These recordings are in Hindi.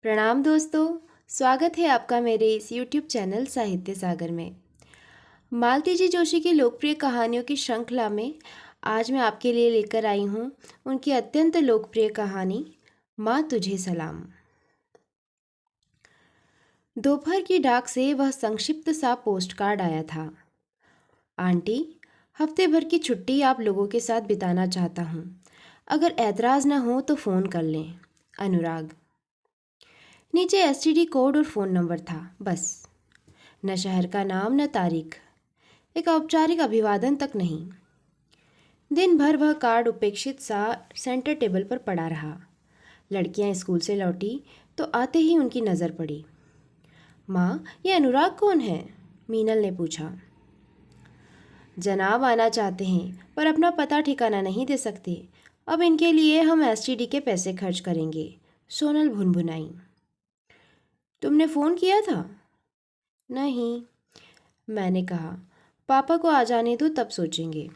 प्रणाम दोस्तों। स्वागत है आपका मेरे इस YouTube चैनल साहित्य सागर में। मालती जी जोशी की लोकप्रिय कहानियों की श्रृंखला में आज मैं आपके लिए लेकर आई हूँ उनकी अत्यंत लोकप्रिय कहानी माँ तुझे सलाम। दोपहर की डाक से वह संक्षिप्त सा पोस्ट कार्ड आया था। आंटी, हफ्ते भर की छुट्टी आप लोगों के साथ बिताना चाहता हूँ। अगर ऐतराज़ न हो तो फ़ोन कर लें। अनुराग। नीचे एसटीडी कोड और फ़ोन नंबर था, बस। न शहर का नाम न तारीख, एक औपचारिक अभिवादन तक नहीं। दिन भर वह कार्ड उपेक्षित सा सेंटर टेबल पर पड़ा रहा। लड़कियां स्कूल से लौटी तो आते ही उनकी नज़र पड़ी। माँ, ये अनुराग कौन है? मीनल ने पूछा। जनाब आना चाहते हैं पर अपना पता ठिकाना नहीं दे सकते। अब इनके लिए हम एसटीडी के पैसे खर्च करेंगे, सोनल भुनभुनाई। तुमने फ़ोन किया था? नहीं, मैंने कहा। पापा को आ जाने दो, तब सोचेंगे।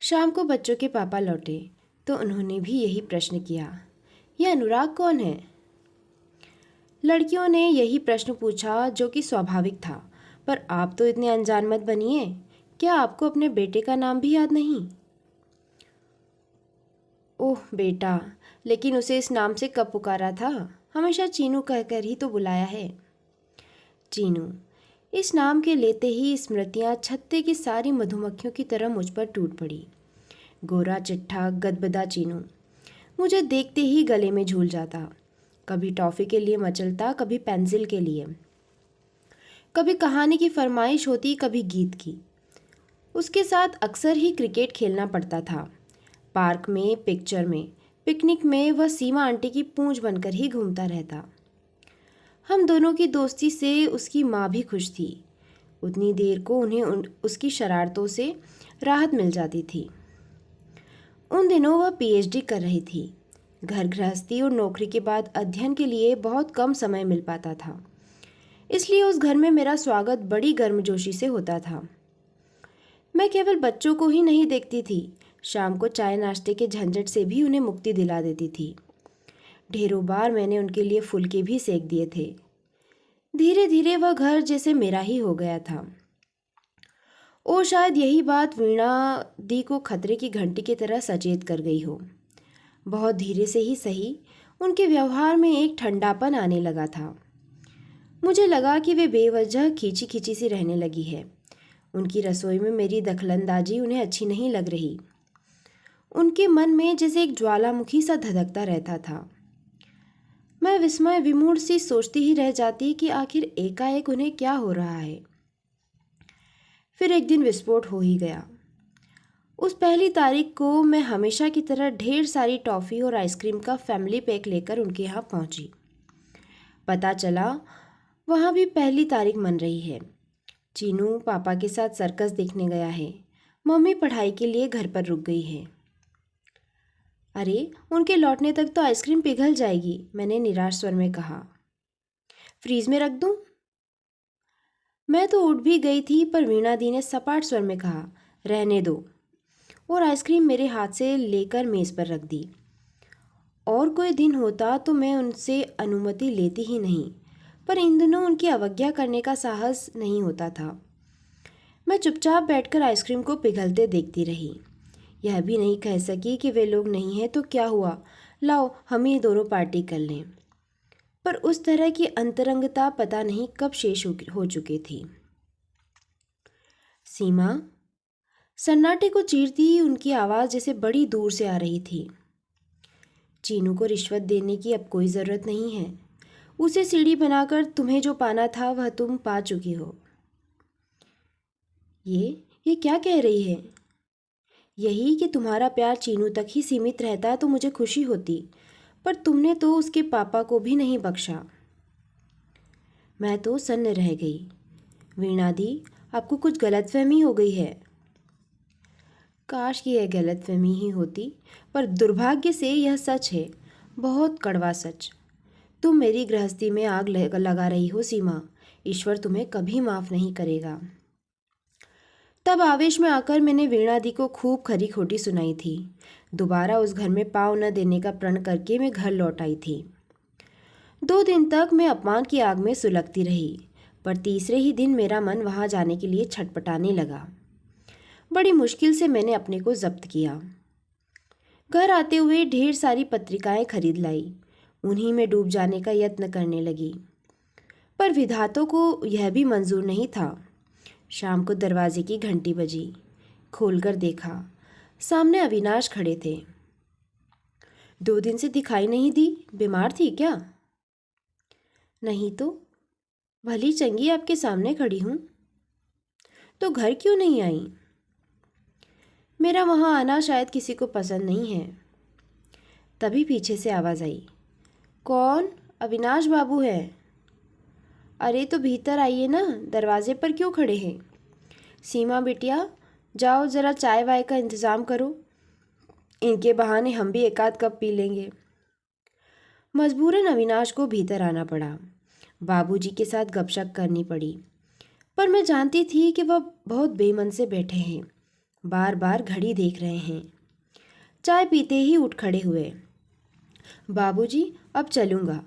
शाम को बच्चों के पापा लौटे तो उन्होंने भी यही प्रश्न किया, यह अनुराग कौन है? लड़कियों ने यही प्रश्न पूछा, जो कि स्वाभाविक था। पर आप तो इतने अनजान मत बनिए। क्या आपको अपने बेटे का नाम भी याद नहीं? ओह बेटा, लेकिन उसे इस नाम से कब पुकारा था? हमेशा चीनू कहकर ही तो बुलाया है। चीनू, इस नाम के लेते ही स्मृतियाँ छत्ते की सारी मधुमक्खियों की तरह मुझ पर टूट पड़ी। गोरा चिट्ठा गदबदा चीनू मुझे देखते ही गले में झूल जाता। कभी टॉफ़ी के लिए मचलता, कभी पेंसिल के लिए। कभी कहानी की फरमाइश होती, कभी गीत की। उसके साथ अक्सर ही क्रिकेट खेलना पड़ता था। पार्क में, पिक्चर में, पिकनिक में वह सीमा आंटी की पूंछ बनकर ही घूमता रहता। हम दोनों की दोस्ती से उसकी माँ भी खुश थी। उतनी देर को उन्हें उसकी शरारतों से राहत मिल जाती थी। उन दिनों वह पीएचडी कर रही थी। घर गृहस्थी और नौकरी के बाद अध्ययन के लिए बहुत कम समय मिल पाता था, इसलिए उस घर में मेरा स्वागत बड़ी गर्मजोशी से होता था। मैं केवल बच्चों को ही नहीं देखती थी, शाम को चाय नाश्ते के झंझट से भी उन्हें मुक्ति दिला देती थी। ढेरों बार मैंने उनके लिए फुलके भी सेक दिए थे। धीरे धीरे वह घर जैसे मेरा ही हो गया था। और शायद यही बात वीणा दी को खतरे की घंटी की तरह सचेत कर गई हो। बहुत धीरे से ही सही, उनके व्यवहार में एक ठंडापन आने लगा था। मुझे लगा कि वे बेवजह खींची खींची सी रहने लगी है। उनकी रसोई में मेरी दखलंदाजी उन्हें अच्छी नहीं लग रही। उनके मन में जैसे एक ज्वालामुखी सा धधकता रहता था। मैं विस्मय विमूढ़ सी सोचती ही रह जाती कि आखिर एकाएक उन्हें क्या हो रहा है। फिर एक दिन विस्फोट हो ही गया। उस पहली तारीख को मैं हमेशा की तरह ढेर सारी टॉफ़ी और आइसक्रीम का फैमिली पैक लेकर उनके यहाँ पहुँची। पता चला वहाँ भी पहली तारीख मन रही है। चीनू पापा के साथ सर्कस देखने गया है। मम्मी पढ़ाई के लिए घर पर रुक गई है। अरे, उनके लौटने तक तो आइसक्रीम पिघल जाएगी, मैंने निराश स्वर में कहा। फ्रीज में रख दूँ? मैं तो उठ भी गई थी, पर वीणा दी ने सपाट स्वर में कहा, रहने दो, और आइसक्रीम मेरे हाथ से लेकर मेज़ पर रख दी। और कोई दिन होता तो मैं उनसे अनुमति लेती ही नहीं, पर इन दिनों उनकी अवज्ञा करने का साहस नहीं होता था। मैं चुपचाप बैठकर आइसक्रीम को पिघलते देखती रही। यह भी नहीं कह सकी कि वे लोग नहीं हैं तो क्या हुआ, लाओ हम ही दोनों पार्टी कर लें। पर उस तरह की अंतरंगता पता नहीं कब शेष हो चुकी थी। सीमा, सन्नाटे को चीरती उनकी आवाज़ जैसे बड़ी दूर से आ रही थी। चीनू को रिश्वत देने की अब कोई ज़रूरत नहीं है। उसे सीढ़ी बनाकर तुम्हें जो पाना था वह तुम पा चुकी हो। ये क्या कह रही है? यही कि तुम्हारा प्यार चीनू तक ही सीमित रहता तो मुझे खुशी होती, पर तुमने तो उसके पापा को भी नहीं बख्शा। मैं तो सन्न रह गई। वीणा दी, आपको कुछ गलतफहमी हो गई है। काश कि यह गलतफहमी ही होती, पर दुर्भाग्य से यह सच है, बहुत कड़वा सच। तुम मेरी गृहस्थी में आग लगा रही हो सीमा। ईश्वर तुम्हें कभी माफ़ नहीं करेगा। तब आवेश में आकर मैंने वीणा दी को खूब खरी खोटी सुनाई थी। दोबारा उस घर में पाँव न देने का प्रण करके मैं घर लौट आई थी। 2 दिन तक मैं अपमान की आग में सुलगती रही, पर तीसरे ही दिन मेरा मन वहां जाने के लिए छटपटाने लगा। बड़ी मुश्किल से मैंने अपने को जब्त किया। घर आते हुए ढेर सारी पत्रिकाएं खरीद लाई। उन्हीं में डूब जाने का यत्न करने लगी, पर विधाता को यह भी मंजूर नहीं था। शाम को दरवाजे की घंटी बजी। खोलकर देखा, सामने अविनाश खड़े थे। 2 दिन से दिखाई नहीं दी, बीमार थी क्या? नहीं तो, भली चंगी आपके सामने खड़ी हूं। तो घर क्यों नहीं आई? मेरा वहां आना शायद किसी को पसंद नहीं है। तभी पीछे से आवाज आई, कौन? अविनाश बाबू है। अरे तो भीतर आइए ना, दरवाजे पर क्यों खड़े हैं? सीमा बिटिया, जाओ जरा चाय वाय का इंतज़ाम करो, इनके बहाने हम भी एक आध कप पी लेंगे। मजबूरन अविनाश को भीतर आना पड़ा। बाबूजी के साथ गपशप करनी पड़ी, पर मैं जानती थी कि वह बहुत बेमन से बैठे हैं, बार बार घड़ी देख रहे हैं। चाय पीते ही उठ खड़े हुए। बाबूजी, अब चलूँगा।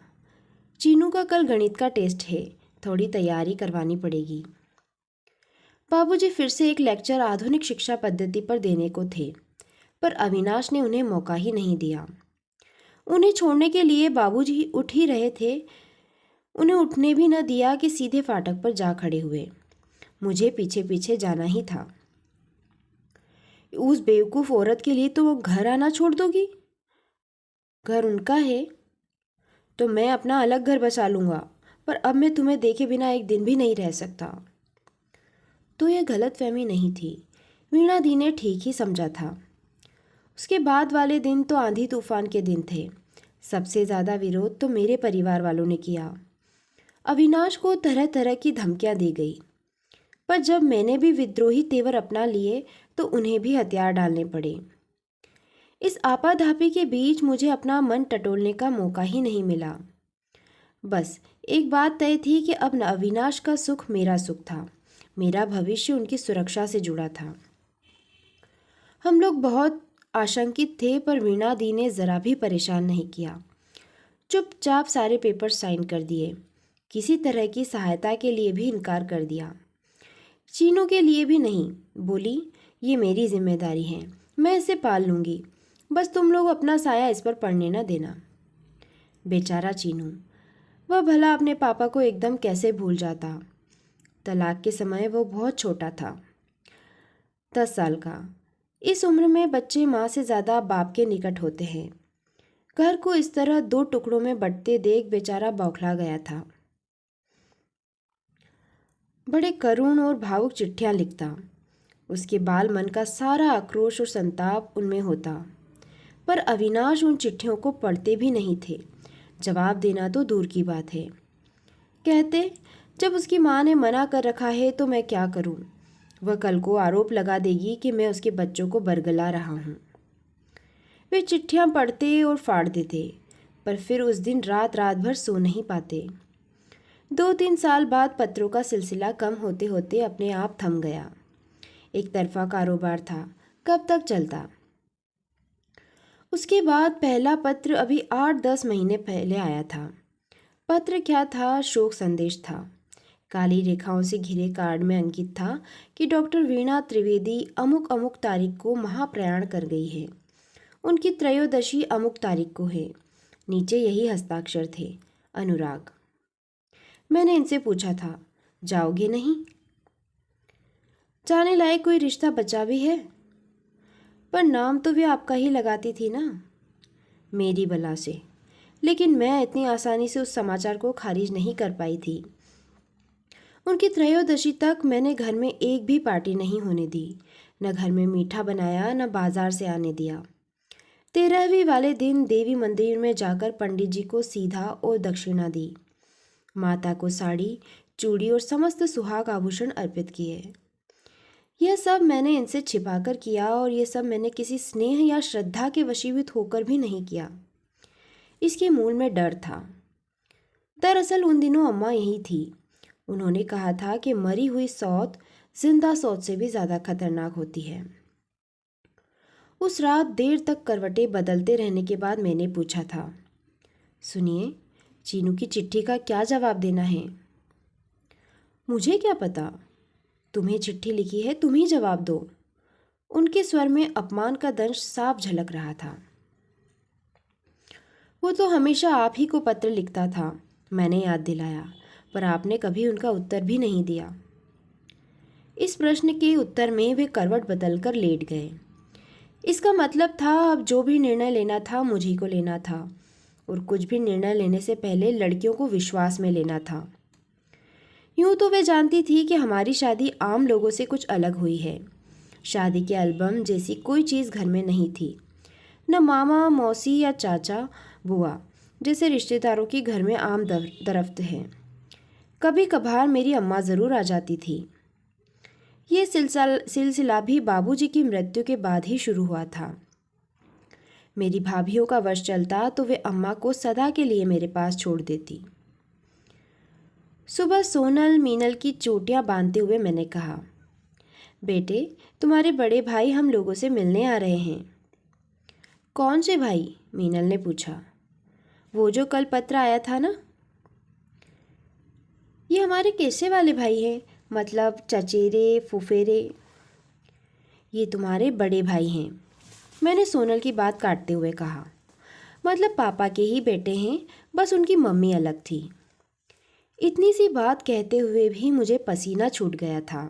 चीनू का कल गणित का टेस्ट है, थोड़ी तैयारी करवानी पड़ेगी। बाबूजी फिर से एक लेक्चर आधुनिक शिक्षा पद्धति पर देने को थे, पर अविनाश ने उन्हें मौका ही नहीं दिया। उन्हें छोड़ने के लिए बाबूजी उठ ही रहे थे, उन्हें उठने भी न दिया कि सीधे फाटक पर जा खड़े हुए। मुझे पीछे पीछे जाना ही था। उस बेवकूफ़ औरत के लिए तो वो घर आना छोड़ दोगी? घर उनका है तो मैं अपना अलग घर बसा लूँगा, पर अब मैं तुम्हें देखे बिना एक दिन भी नहीं रह सकता। तो यह गलतफहमी नहीं थी, वीणा दी ने ठीक ही समझा था। उसके बाद वाले दिन तो आंधी तूफान के दिन थे। सबसे ज़्यादा विरोध तो मेरे परिवार वालों ने किया। अविनाश को तरह तरह की धमकियां दी गई, पर जब मैंने भी विद्रोही तेवर अपना लिए तो उन्हें भी हथियार डालने पड़े। इस आपाधापी के बीच मुझे अपना मन टटोलने का मौका ही नहीं मिला। बस एक बात तय थी कि अब अविनाश का सुख मेरा सुख था, मेरा भविष्य उनकी सुरक्षा से जुड़ा था। हम लोग बहुत आशंकित थे, पर वीणा दी ने ज़रा भी परेशान नहीं किया। चुपचाप सारे पेपर साइन कर दिए, किसी तरह की सहायता के लिए भी इनकार कर दिया। चीनू के लिए भी नहीं, बोली ये मेरी जिम्मेदारी है, मैं इसे पाल लूँगी, बस तुम लोग अपना साया इस पर पड़ने न देना। बेचारा चीनू, वह भला अपने पापा को एकदम कैसे भूल जाता। तलाक के समय वो बहुत छोटा था, 10 साल का। इस उम्र में बच्चे माँ से ज़्यादा बाप के निकट होते हैं। घर को इस तरह 2 टुकड़ों में बंटते देख बेचारा बौखला गया था। बड़े करुण और भावुक चिट्ठियाँ लिखता। उसके बाल मन का सारा आक्रोश और संताप उनमें होता, पर अविनाश उन चिट्ठियों को पढ़ते भी नहीं थे। जवाब देना तो दूर की बात है। कहते, जब उसकी माँ ने मना कर रखा है तो मैं क्या करूँ? वह कल को आरोप लगा देगी कि मैं उसके बच्चों को बरगला रहा हूँ। वे चिट्ठियाँ पढ़ते और फाड़ देते, पर फिर उस दिन रात रात भर सो नहीं पाते। 2-3 साल बाद पत्रों का सिलसिला कम होते होते अपने आप थम गया। एक तरफा कारोबार था, कब तक चलता? उसके बाद पहला पत्र अभी 8-10 महीने पहले आया था। पत्र क्या था? शोक संदेश था। काली रेखाओं से घिरे कार्ड में अंकित था कि डॉक्टर वीणा त्रिवेदी अमुक अमुक तारीख को महाप्रयाण कर गई है। उनकी त्रयोदशी अमुक तारीख को है। नीचे यही हस्ताक्षर थे, अनुराग। मैंने इनसे पूछा था, जाओगे नहीं? जाने लायक कोई रिश्ता बचा भी है? पर नाम तो वे आपका ही लगाती थी ना, मेरी बला से। लेकिन मैं इतनी आसानी से उस समाचार को खारिज नहीं कर पाई थी। उनकी त्रयोदशी तक मैंने घर में एक भी पार्टी नहीं होने दी, न घर में मीठा बनाया, न बाजार से आने दिया। 13वीं वाले दिन देवी मंदिर में जाकर पंडित जी को सीधा और दक्षिणा दी। माता को साड़ी, चूड़ी और समस्त सुहाग आभूषण अर्पित किए। यह सब मैंने इनसे छिपाकर किया, और यह सब मैंने किसी स्नेह या श्रद्धा के वशीभूत होकर भी नहीं किया। इसके मूल में डर था। दरअसल उन दिनों अम्मा यही थी। उन्होंने कहा था कि मरी हुई सौत जिंदा सौत से भी ज़्यादा खतरनाक होती है। उस रात देर तक करवटें बदलते रहने के बाद मैंने पूछा था, सुनिए, चीनू की चिट्ठी का क्या जवाब देना है? मुझे क्या पता, तुम्हें चिट्ठी लिखी है, तुम ही जवाब दो। उनके स्वर में अपमान का दंश साफ झलक रहा था। वो तो हमेशा आप ही को पत्र लिखता था, मैंने याद दिलाया, पर आपने कभी उनका उत्तर भी नहीं दिया। इस प्रश्न के उत्तर में वे करवट बदलकर लेट गए। इसका मतलब था अब जो भी निर्णय लेना था मुझी को लेना था, और कुछ भी निर्णय लेने से पहले लड़कियों को विश्वास में लेना था। यूं तो वे जानती थी कि हमारी शादी आम लोगों से कुछ अलग हुई है। शादी के एल्बम जैसी कोई चीज़ घर में नहीं थी, न मामा मौसी या चाचा बुआ जैसे रिश्तेदारों की घर में आम दरफ्त हैं। कभी कभार मेरी अम्मा ज़रूर आ जाती थी। ये सिलसिला भी बाबूजी की मृत्यु के बाद ही शुरू हुआ था। मेरी भाभीयों का वश चलता तो वे अम्मा को सदा के लिए मेरे पास छोड़ देती। सुबह सोनल मीनल की चोटियां बांधते हुए मैंने कहा, बेटे तुम्हारे बड़े भाई हम लोगों से मिलने आ रहे हैं। कौन से भाई? मीनल ने पूछा। वो जो कल पत्र आया था ना। ये हमारे कैसे वाले भाई हैं? मतलब चचेरे फुफेरे? ये तुम्हारे बड़े भाई हैं, मैंने सोनल की बात काटते हुए कहा। मतलब पापा के ही बेटे हैं, बस उनकी मम्मी अलग थी। इतनी सी बात कहते हुए भी मुझे पसीना छूट गया था।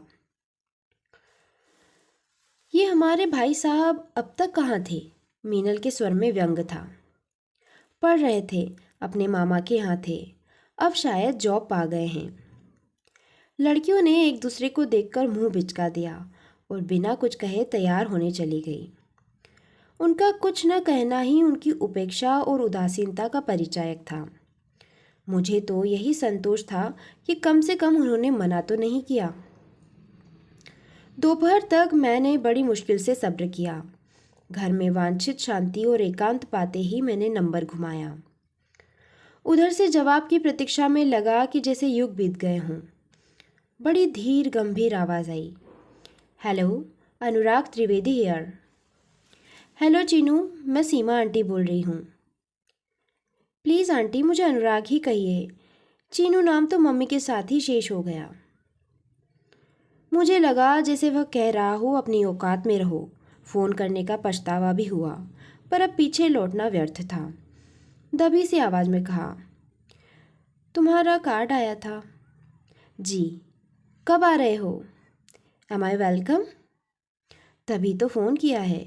ये हमारे भाई साहब अब तक कहाँ थे? मीनल के स्वर में व्यंग था। पढ़ रहे थे, अपने मामा के यहाँ थे, अब शायद जॉब पा गए हैं। लड़कियों ने एक दूसरे को देखकर मुंह बिचका दिया और बिना कुछ कहे तैयार होने चली गई। उनका कुछ न कहना ही उनकी उपेक्षा और उदासीनता का परिचायक था। मुझे तो यही संतोष था कि कम से कम उन्होंने मना तो नहीं किया। दोपहर तक मैंने बड़ी मुश्किल से सब्र किया। घर में वांछित शांति और एकांत पाते ही मैंने नंबर घुमाया। उधर से जवाब की प्रतीक्षा में लगा कि जैसे युग बीत गए हों। बड़ी धीर गंभीर आवाज़ आई, hello, Anurag Trivedi here. Hello Chinu, मैं सीमा आंटी बोल रही हूँ। प्लीज़ आंटी मुझे अनुराग ही कहिए, चीनू नाम तो मम्मी के साथ ही शेष हो गया। मुझे लगा जैसे वह कह रहा हो अपनी औकात में रहो। फ़ोन करने का पछतावा भी हुआ, पर अब पीछे लौटना व्यर्थ था। दबी सी आवाज़ में कहा, तुम्हारा कार्ड आया था। जी, कब आ रहे हो? Am I welcome? तभी तो फ़ोन किया है।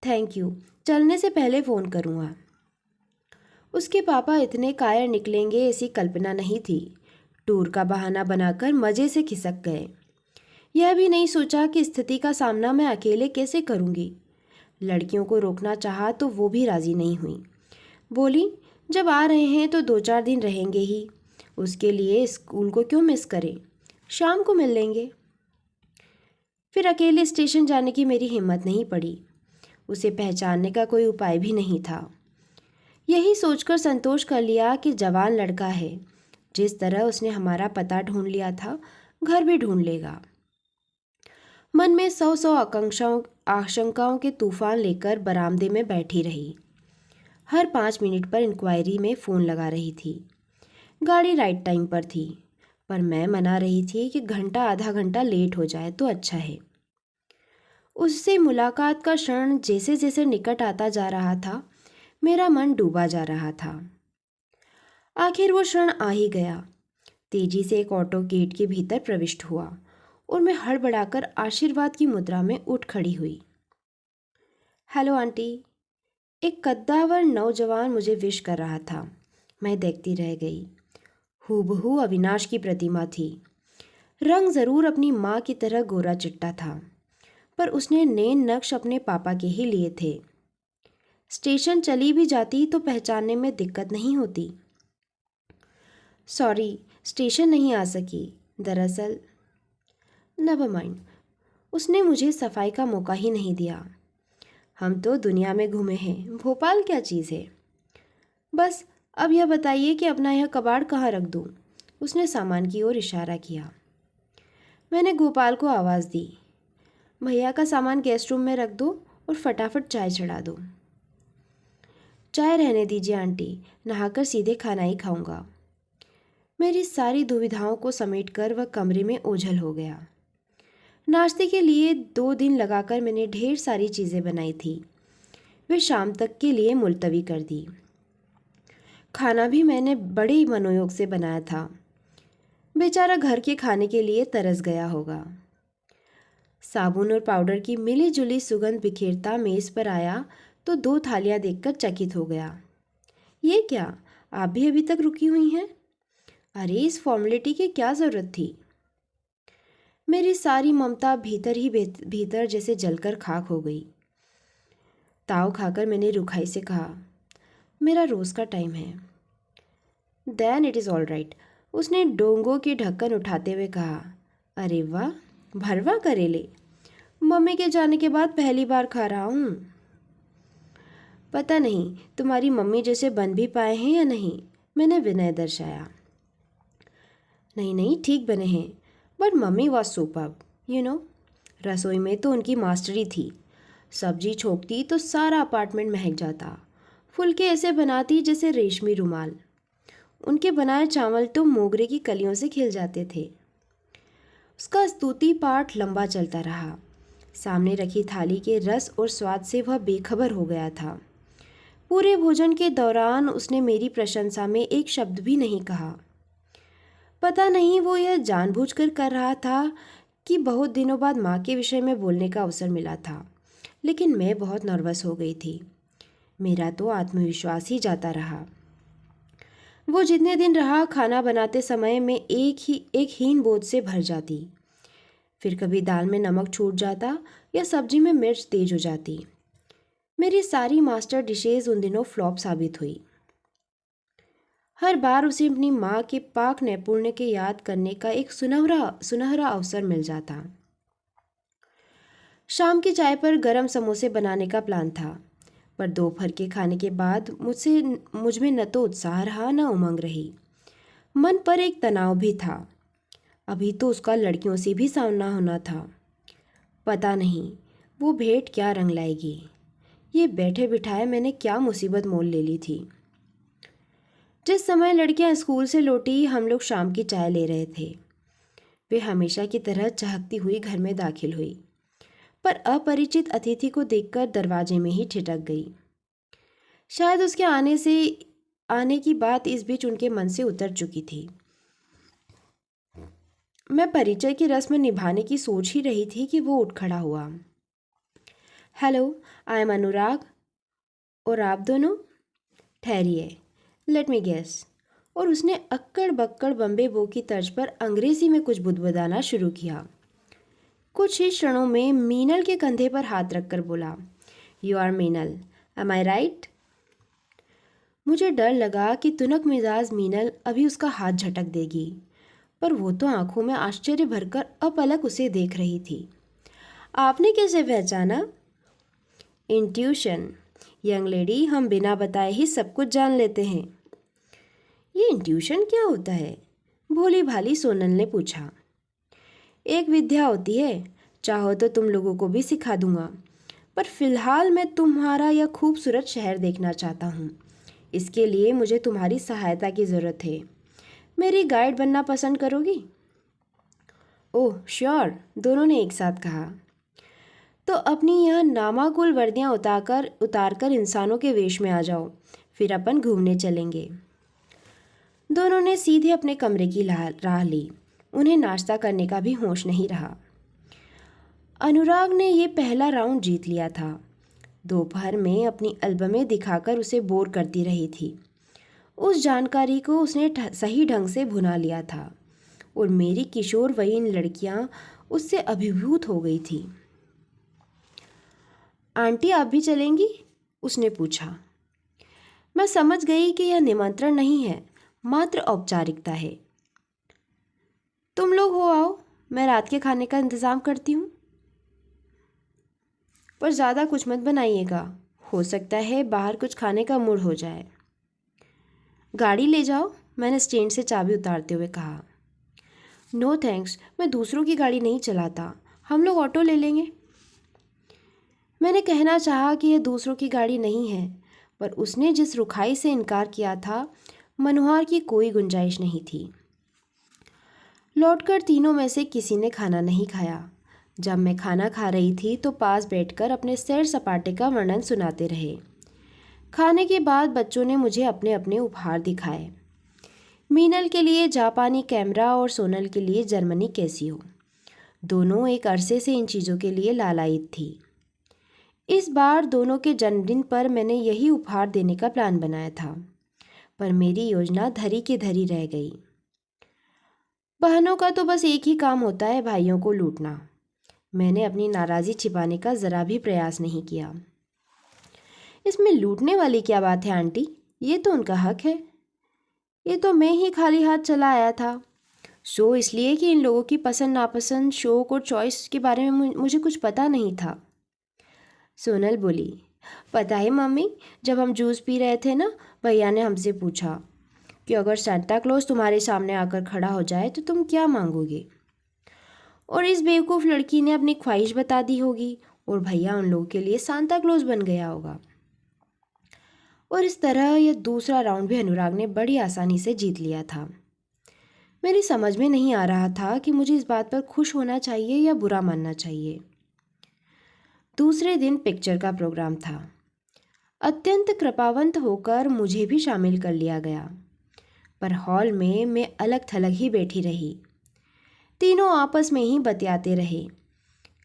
थैंक यू, चलने से पहले फ़ोन करूँगा। उसके पापा इतने कायर निकलेंगे ऐसी कल्पना नहीं थी। टूर का बहाना बनाकर मज़े से खिसक गए। यह भी नहीं सोचा कि स्थिति का सामना मैं अकेले कैसे करूँगी। लड़कियों को रोकना चाहा तो वो भी राज़ी नहीं हुई। बोली, जब आ रहे हैं तो 2-4 दिन रहेंगे ही, उसके लिए स्कूल को क्यों मिस करें, शाम को मिल लेंगे। फिर अकेले स्टेशन जाने की मेरी हिम्मत नहीं पड़ी। उसे पहचानने का कोई उपाय भी नहीं था। यही सोचकर संतोष कर लिया कि जवान लड़का है, जिस तरह उसने हमारा पता ढूंढ लिया था घर भी ढूंढ लेगा। मन में 100 आशंकाओं के तूफान लेकर बरामदे में बैठी रही। हर 5 मिनट पर इंक्वायरी में फ़ोन लगा रही थी। गाड़ी राइट टाइम पर थी, पर मैं मना रही थी कि घंटा आधा घंटा लेट हो जाए तो अच्छा है। उससे मुलाकात का क्षण जैसे जैसे निकट आता जा रहा था, मेरा मन डूबा जा रहा था। आखिर वो क्षण आ ही गया। तेजी से एक ऑटो गेट के भीतर प्रविष्ट हुआ और मैं हड़बड़ाकर आशीर्वाद की मुद्रा में उठ खड़ी हुई। Hello aunty. एक कद्दावर नौजवान मुझे विश कर रहा था। मैं देखती रह गई। हूबहू अविनाश की प्रतिमा थी। रंग ज़रूर अपनी माँ की तरह गोरा चिट्टा था, पर उसने नैन नक्श अपने पापा के ही लिए थे। स्टेशन चली भी जाती तो पहचानने में दिक्कत नहीं होती। सॉरी, स्टेशन नहीं आ सकी, दरअसल। नेवर माइंड, उसने मुझे सफाई का मौका ही नहीं दिया। हम तो दुनिया में घूमे हैं, भोपाल क्या चीज़ है। बस अब यह बताइए कि अपना यह कबाड़ कहाँ रख दूँ। उसने सामान की ओर इशारा किया। मैंने गोपाल को आवाज़ दी, भैया का सामान गेस्ट रूम में रख दो और फटाफट चाय चढ़ा दो। चाय रहने दीजिए आंटी, नहाकर सीधे खाना ही खाऊंगा। मेरी सारी दुविधाओं को समेटकर वह कमरे में ओझल हो गया। नाश्ते के लिए 2 दिन लगाकर मैंने ढेर सारी चीज़ें बनाई थी, वे शाम तक के लिए मुलतवी कर दी। खाना भी मैंने बड़े ही मनोयोग से बनाया था। बेचारा घर के खाने के लिए तरस गया होगा। साबुन और पाउडर की मिली जुली सुगंध बिखेरता मेज़ पर आया तो 2 थालियां देखकर चकित हो गया। ये क्या, आप भी अभी तक रुकी हुई हैं? अरे, इस फॉर्मेलिटी की क्या ज़रूरत थी? मेरी सारी ममता भीतर ही भीतर जैसे जलकर खाक हो गई। ताव खाकर मैंने रुखाई से कहा, मेरा रोज़ का टाइम है। Then it is all right, उसने डोंगों की ढक्कन उठाते हुए कहा। अरे वाह, भरवा करेले, मम्मी के जाने के बाद पहली बार खा रहा हूँ। पता नहीं तुम्हारी मम्मी जैसे बन भी पाए हैं या नहीं, मैंने विनय दर्शाया। नहीं नहीं, ठीक बने हैं, but mummy was superb, you know. रसोई में तो उनकी मास्टरी थी। सब्जी छोंकती तो सारा अपार्टमेंट महक जाता। फुलके ऐसे बनाती जैसे रेशमी रुमाल। उनके बनाए चावल तो मोगरे की कलियों से खिल जाते थे। उसका स्तुति पाठ लंबा चलता रहा। सामने रखी थाली के रस और स्वाद से वह बेखबर हो गया था। पूरे भोजन के दौरान उसने मेरी प्रशंसा में एक शब्द भी नहीं कहा। पता नहीं वो यह जानबूझकर कर रहा था कि बहुत दिनों बाद माँ के विषय में बोलने का अवसर मिला था, लेकिन मैं बहुत नर्वस हो गई थी। मेरा तो आत्मविश्वास ही जाता रहा। वो जितने दिन रहा, खाना बनाते समय मैं एक हीन बोझ से भर जाती। फिर कभी दाल में नमक छूट जाता या सब्जी में मिर्च तेज हो जाती। मेरी सारी मास्टर डिशेज उन दिनों फ्लॉप साबित हुई। हर बार उसे अपनी माँ के पाक नैपुण्य के याद करने का एक सुनहरा अवसर मिल जाता। शाम की चाय पर गरम समोसे बनाने का प्लान था, पर दोपहर के खाने के बाद मुझ में न तो उत्साह रहा न उमंग रही। मन पर एक तनाव भी था। अभी तो उसका लड़कियों से भी सामना होना था। पता नहीं वो भेंट क्या रंग लाएगी। ये बैठे बिठाए मैंने क्या मुसीबत मोल ले ली थी। जिस समय लड़कियां स्कूल से लौटी, हम लोग शाम की चाय ले रहे थे। वे हमेशा की तरह चहकती हुई घर में दाखिल हुई, पर अपरिचित अतिथि को देखकर दरवाजे में ही ठिठक गई। शायद उसके आने की बात इस बीच उनके मन से उतर चुकी थी। मैं परिचय की रस्म निभाने की सोच ही रही थी कि वो उठ खड़ा हुआ। हेलो, आई एम अनुराग। और आप दोनों? ठहरिए, लेट मी गेस। और उसने अक्कड़ बक्कड़ बम्बे बो की तर्ज पर अंग्रेजी में कुछ बुदबुदाना शुरू किया। कुछ ही क्षणों में मीनल के कंधे पर हाथ रखकर बोला, you are Meenal, am I right? मुझे डर लगा कि तुनक मिजाज मीनल अभी उसका हाथ झटक देगी, पर वो तो आंखों में आश्चर्य भरकर अपलक उसे देख रही थी। आपने कैसे पहचाना? इंट्यूशन यंग लेडी, हम बिना बताए ही सब कुछ जान लेते हैं। ये इंट्यूशन क्या होता है? भोली भाली सोनल ने पूछा। एक विद्या होती है, चाहो तो तुम लोगों को भी सिखा दूंगा, पर फिलहाल मैं तुम्हारा यह खूबसूरत शहर देखना चाहता हूँ। इसके लिए मुझे तुम्हारी सहायता की ज़रूरत है। मेरी गाइड बनना पसंद करोगी? ओह श्योर, दोनों ने एक साथ कहा। तो अपनी यह नामाकुल वर्दियाँ उतारकर इंसानों के वेश में आ जाओ, फिर अपन घूमने चलेंगे। दोनों ने सीधे अपने कमरे की राह ली। उन्हें नाश्ता करने का भी होश नहीं रहा। अनुराग ने ये पहला राउंड जीत लिया था। दोपहर में अपनी एल्बमें दिखाकर उसे बोर करती रही थी। उस जानकारी को उसने सही ढंग से भुना लिया था और मेरी किशोरवयीन लड़कियां उससे अभिभूत हो गई थी। आंटी, आप भी चलेंगी? उसने पूछा। मैं समझ गई कि यह निमंत्रण नहीं है, मात्र औपचारिकता है। तुम लोग हो आओ, मैं रात के खाने का इंतज़ाम करती हूँ। पर ज़्यादा कुछ मत बनाइएगा, हो सकता है बाहर कुछ खाने का मूड हो जाए। गाड़ी ले जाओ, मैंने स्टैंड से चाबी उतारते हुए कहा। नो थैंक्स, मैं दूसरों की गाड़ी नहीं चलाता, हम लोग ऑटो ले लेंगे। मैंने कहना चाहा कि यह दूसरों की गाड़ी नहीं है, पर उसने जिस रुखाई से इनकार किया था, मनोहर की कोई गुंजाइश नहीं थी। लौटकर तीनों में से किसी ने खाना नहीं खाया। जब मैं खाना खा रही थी तो पास बैठकर अपने सैर सपाटे का वर्णन सुनाते रहे। खाने के बाद बच्चों ने मुझे अपने अपने उपहार दिखाए। मीनल के लिए जापानी कैमरा और सोनल के लिए जर्मनी कैसियो। दोनों एक अरसे से इन चीज़ों के लिए लालायित थी। इस बार दोनों के जन्मदिन पर मैंने यही उपहार देने का प्लान बनाया था, पर मेरी योजना धरी की धरी रह गई। बहनों का तो बस एक ही काम होता है, भाइयों को लूटना। मैंने अपनी नाराज़ी छिपाने का ज़रा भी प्रयास नहीं किया। इसमें लूटने वाली क्या बात है आंटी, ये तो उनका हक है। ये तो मैं ही खाली हाथ चला आया था। शो इसलिए कि इन लोगों की पसंद नापसंद, शौक और चॉइस के बारे में मुझे कुछ पता नहीं था। सोनल बोली, पता है मम्मी, जब हम जूस पी रहे थे ना, भैया ने हमसे पूछा कि अगर सांता क्लॉज तुम्हारे सामने आकर खड़ा हो जाए तो तुम क्या मांगोगे। और इस बेवकूफ़ लड़की ने अपनी ख्वाहिश बता दी होगी और भैया उन लोगों के लिए सांता क्लॉज बन गया होगा। और इस तरह यह दूसरा राउंड भी अनुराग ने बड़ी आसानी से जीत लिया था। मेरी समझ में नहीं आ रहा था कि मुझे इस बात पर खुश होना चाहिए या बुरा मानना चाहिए। दूसरे दिन पिक्चर का प्रोग्राम था। अत्यंत कृपावंत होकर मुझे भी शामिल कर लिया गया, पर हॉल में मैं अलग थलग ही बैठी रही। तीनों आपस में ही बतियाते रहे।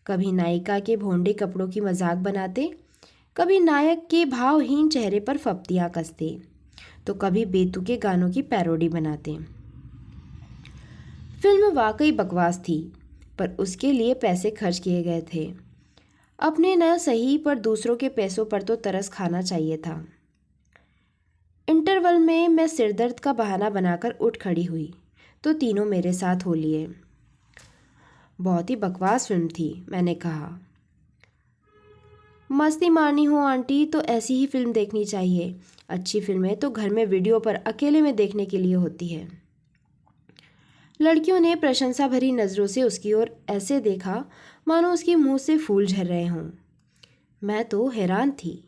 कभी नायिका के भोंडे कपड़ों की मजाक बनाते, कभी नायक के भावहीन चेहरे पर फप्तियाँ कसते, तो कभी बेतुके गानों की पैरोडी बनाते। फिल्म वाकई बकवास थी, पर उसके लिए पैसे खर्च किए गए थे। अपने न सही पर दूसरों के पैसों पर तो तरस खाना चाहिए था। इंटरवल में मैं सिरदर्द का बहाना बनाकर उठ खड़ी हुई तो तीनों मेरे साथ हो लिए। बहुत ही बकवास फिल्म थी, मैंने कहा। मस्ती मारनी हो आंटी तो ऐसी ही फिल्म देखनी चाहिए। अच्छी फिल्में तो घर में वीडियो पर अकेले में देखने के लिए होती है। लड़कियों ने प्रशंसा भरी नज़रों से उसकी ओर ऐसे देखा मानो उसके मुंह से फूल झर रहे हों। मैं तो हैरान थी,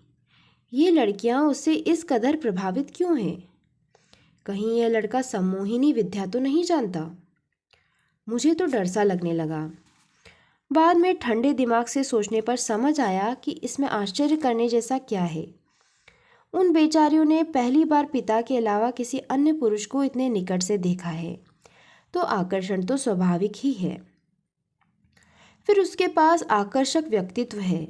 ये लड़कियां उससे इस कदर प्रभावित क्यों हैं? कहीं यह लड़का सम्मोहिनी विद्या तो नहीं जानता? मुझे तो डर सा लगने लगा। बाद में ठंडे दिमाग से सोचने पर समझ आया कि इसमें आश्चर्य करने जैसा क्या है। उन बेचारियों ने पहली बार पिता के अलावा किसी अन्य पुरुष को इतने निकट से देखा है, तो आकर्षण तो स्वाभाविक ही है। फिर उसके पास आकर्षक व्यक्तित्व है,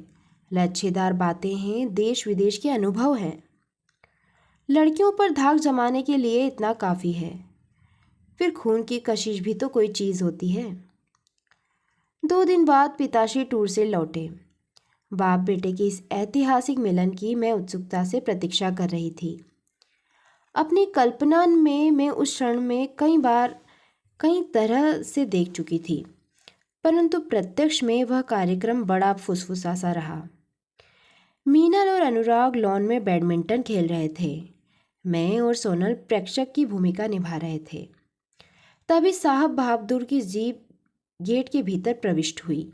लच्छेदार बातें हैं, देश विदेश के अनुभव हैं। लड़कियों पर धाक जमाने के लिए इतना काफ़ी है। फिर खून की कशिश भी तो कोई चीज़ होती है। 2 दिन बाद पिताश्री टूर से लौटे। बाप बेटे के इस ऐतिहासिक मिलन की मैं उत्सुकता से प्रतीक्षा कर रही थी। अपनी कल्पना में मैं उस क्षण में कई बार कई तरह से देख चुकी थी, परंतु प्रत्यक्ष में वह कार्यक्रम बड़ा फुसफुसा सा रहा। मीनल और अनुराग लॉन में बैडमिंटन खेल रहे थे। मैं और सोनल प्रेक्षक की भूमिका निभा रहे थे। तभी साहब बहादुर की जीप गेट के भीतर प्रविष्ट हुई।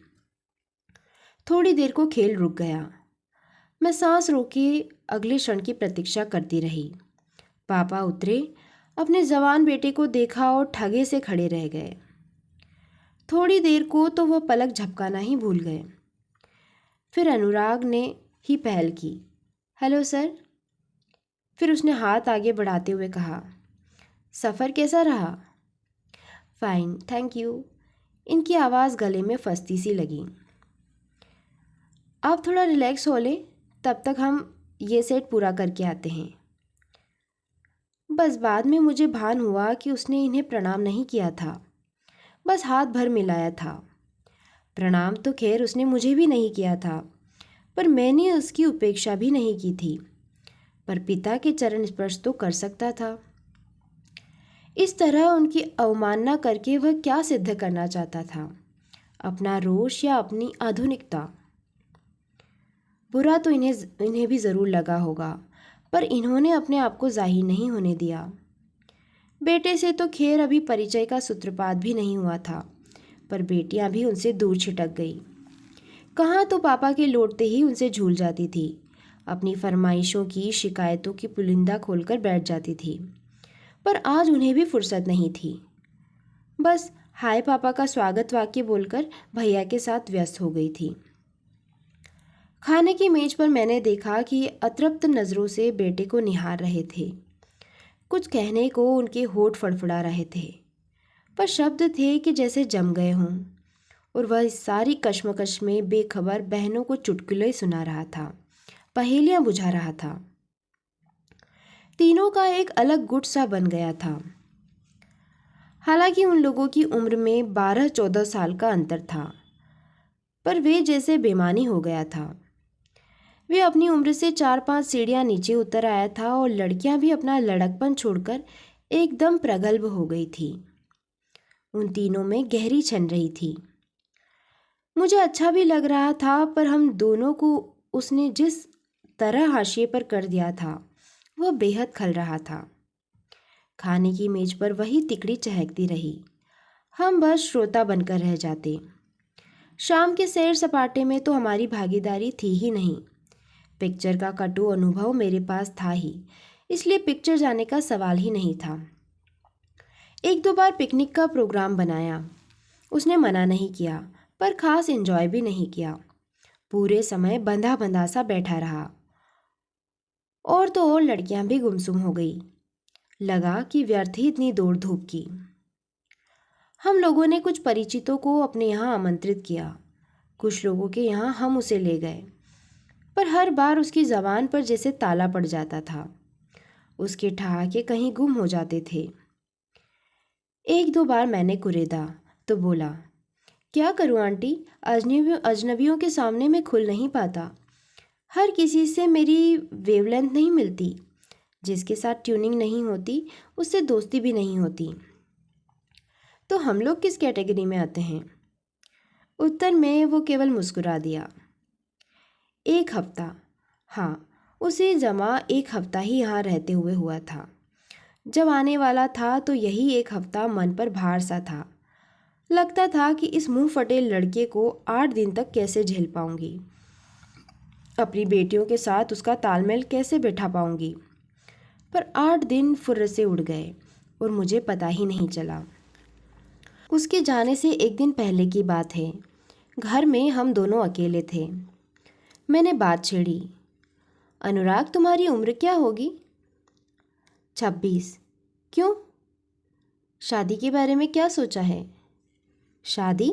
थोड़ी देर को खेल रुक गया। मैं सांस रोके अगले क्षण की प्रतीक्षा करती रही। पापा उतरे, अपने जवान बेटे को देखा और ठगे से खड़े रह गए। थोड़ी देर को तो वह पलक झपकाना ही भूल गए। फिर अनुराग ने ही पहल की, हेलो सर। फिर उसने हाथ आगे बढ़ाते हुए कहा, सफ़र कैसा रहा? Fine, thank you. इनकी आवाज़ गले में फंसती सी लगी। आप थोड़ा रिलैक्स हो लें, तब तक हम ये सेट पूरा करके आते हैं। बस बाद में मुझे भान हुआ कि उसने इन्हें प्रणाम नहीं किया था, बस हाथ भर मिलाया था। प्रणाम तो खैर उसने मुझे भी नहीं किया था, पर मैंने उसकी उपेक्षा भी नहीं की थी। पर पिता के चरण स्पर्श तो कर सकता था। इस तरह उनकी अवमानना करके वह क्या सिद्ध करना चाहता था? अपना रोष या अपनी आधुनिकता? बुरा तो इन्हें भी ज़रूर लगा होगा, पर इन्होंने अपने आप को जाहिर नहीं होने दिया। बेटे से तो खैर अभी परिचय का सूत्रपात भी नहीं हुआ था, पर बेटियां भी उनसे दूर छिटक गई। कहाँ तो पापा के लौटते ही उनसे झूल जाती थी, अपनी फरमाइशों की शिकायतों की पुलिंदा खोलकर बैठ जाती थी। पर आज उन्हें भी फुर्सत नहीं थी। बस हाय पापा का स्वागत वाक्य बोलकर भैया के साथ व्यस्त हो गई थी। खाने की मेज पर मैंने देखा कि अतृप्त नज़रों से बेटे को निहार रहे थे। कुछ कहने को उनके होठ फड़फड़ा रहे थे, पर शब्द थे कि जैसे जम गए हों। और वह इस सारी कश्मकश में बेखबर बहनों को चुटकुले सुना रहा था, पहेलियां बुझा रहा था। तीनों का एक अलग गुट सा बन गया था। हालांकि उन लोगों की उम्र में 12-14 साल का अंतर था, पर वे जैसे बेमानी हो गया था। वे अपनी उम्र से 4-5 सीढ़ियां नीचे उतर आया था और लड़कियां भी अपना लड़कपन छोड़कर एकदम प्रगल्भ हो गई थी। उन तीनों में गहरी छन रही थी। मुझे अच्छा भी लग रहा था, पर हम दोनों को उसने जिस तरह हाशिए पर कर दिया था वह बेहद खल रहा था। खाने की मेज पर वही तिकड़ी चहकती रही। हम बस श्रोता बनकर रह जाते। शाम के सैर सपाटे में तो हमारी भागीदारी थी ही नहीं। पिक्चर का कटु अनुभव मेरे पास था ही, इसलिए पिक्चर जाने का सवाल ही नहीं था। 1-2 बार पिकनिक का प्रोग्राम बनाया, उसने मना नहीं किया, पर खास एंजॉय भी नहीं किया। पूरे समय बंधा बंधा सा बैठा रहा। और तो और लड़कियां भी गुमसुम हो गई। लगा कि व्यर्थ ही इतनी दौड़ धूप की। हम लोगों ने कुछ परिचितों को अपने यहाँ आमंत्रित किया। कुछ लोगों के यहाँ हम उसे ले गए, पर हर बार उसकी ज़बान पर जैसे ताला पड़ जाता था। उसके ठहाके कहीं गुम हो जाते थे। 1-2 बार मैंने कुरेदा तो बोला, क्या करूं आंटी, अजनबियों के सामने मैं खुल नहीं पाता। हर किसी से मेरी वेवलेंथ नहीं मिलती। जिसके साथ ट्यूनिंग नहीं होती उससे दोस्ती भी नहीं होती। तो हम लोग किस कैटेगरी में आते हैं? उत्तर में वो केवल मुस्कुरा दिया। 1 हफ्ता, हाँ, उसे जमा 1 हफ्ता ही यहाँ रहते हुए हुआ था। जब आने वाला था तो यही 1 हफ्ता मन पर भार सा था। लगता था कि इस मुंह फटे लड़के को 8 दिन तक कैसे झेल पाऊंगी, अपनी बेटियों के साथ उसका तालमेल कैसे बैठा पाऊंगी। पर 8 दिन फुर्र से उड़ गए और मुझे पता ही नहीं चला। उसके जाने से 1 दिन पहले की बात है। घर में हम दोनों अकेले थे। मैंने बात छेड़ी, अनुराग तुम्हारी उम्र क्या होगी? 26। क्यों? शादी के बारे में क्या सोचा है? शादी?